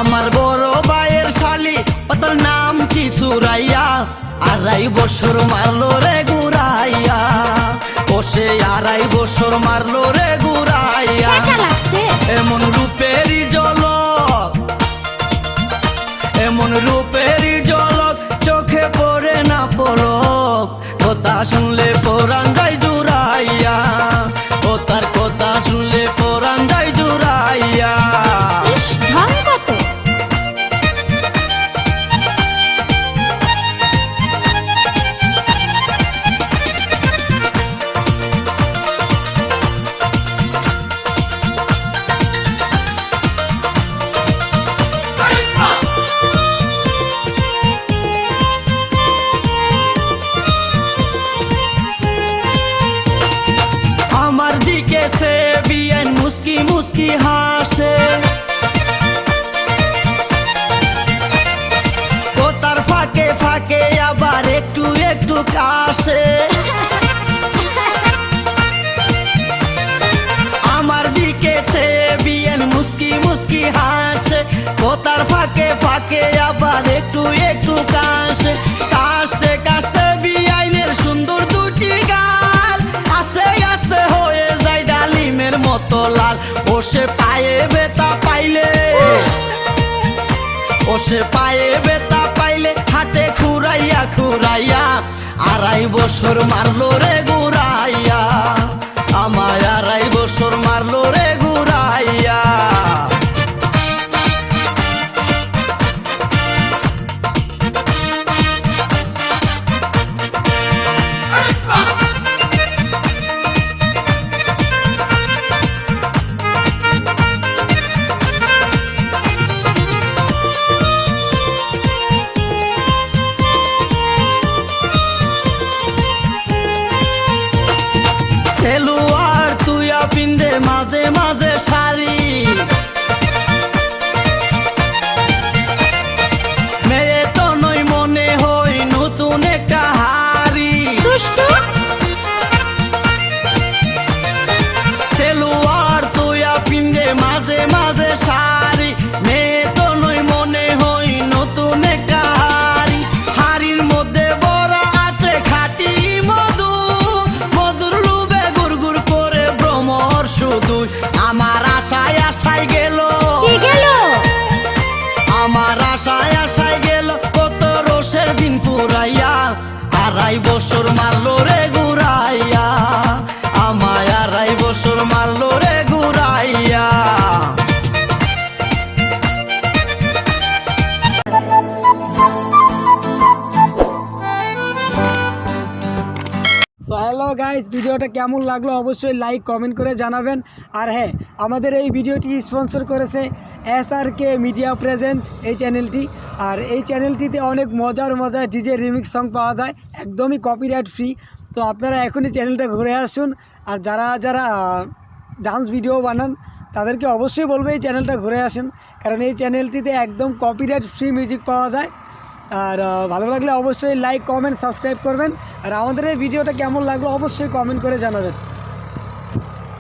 আমার বড় ভাইয়ের শালি ওর নাম কি সুরাইয়া, 2.5 বছর মারলো রে ঘুরাইয়া, ও সে 2.5 বছর মারলো রে ঘুরাইয়া। এমন রূপেরই ঝলক, এমন রূপেরই ঝলক চোখে পড়ে না পলক, কথা শুনলে পরাণ যায় জুড়াইয়া, ও তার কথা শুনলে পরাণ যায় জুড়াইয়া। আমার দিকে সে বিয়ান মুস্কি মুস্কি হাসে, ও তার ফাঁকে ফাঁকে আবার একটু একটু কাশে। আমার দিকে সে বিয়ান মুস্কি মুস্কি হাসে, ও তার ফাঁকে ফাঁকে আবার একটু একটু কাশে। কাশতে কাশতে বিয়াইনের সুন্দর দুটি গাল আস্তে আস্তে হয়ে যায় ডালিমের মতো লাল। ও সে পায়ে ব্যথা পাইলে, ও সে পায়ে ব্যথা পাইলে হাতে খুরাইয়া খুরাইয়া, 2.5 বছর মারলো রে ঘুরাইয়া, আমায় 2.5 বছর মারলো রে ঘুরাইয়া। সেলুয়ার তুইয়া পিন্দে মাঝে মাঝে শাড়ি, মেয়ে তো নই মনে হই নতুন একটা হাড়ি। সেলুয়ার তুইয়া পিন্দে মাঝে মাঝে শাড়ি, মেয়ে তো নই মনে হই নতুন একটা হাড়ি। হাড়ির মধ্যে বড় আছে খাঁটি মধু, মধুর লুবে গুড়গুড় করে ভ্রমর শুধু। আমার আশায় আশায় গেল, আমার আশায় আশায় গেল কত রোষের দিন পুরাইয়া, 2.5 বছর মারলো রে ঘুরাইয়া, আমায় 2.5 বছর মারলো রে ঘুরাইয়া। সো হ্যালো গাইস, ভিডিওটা কেমন লাগলো অবশ্যই লাইক কমেন্ট করে জানাবেন। আর হ্যাঁ, আমাদের এই ভিডিওটি স্পন্সর করেছে SRK মিডিয়া প্রেজেন্ট এই চ্যানেলটি। আর এই চ্যানেলটিতে অনেক মজার মজার ডিজে রিমিক্স সং পাওয়া যায়, একদমই কপিরাইট ফ্রি। তো আপনারা এখনই চ্যানেলটা ঘুরে আসুন। আর যারা যারা ডান্স ভিডিও বানান তাদেরকে অবশ্যই বলবো এই চ্যানেলটা ঘুরে আসেন, কারণ এই চ্যানেলটিতে একদম কপিরাইট ফ্রি মিউজিক পাওয়া যায়। আর ভালো লাগলে অবশ্যই লাইক কমেন্ট সাবস্ক্রাইব করবেন। আর আমাদের এই ভিডিওটা কেমন লাগলো অবশ্যই কমেন্ট করে জানাবেন।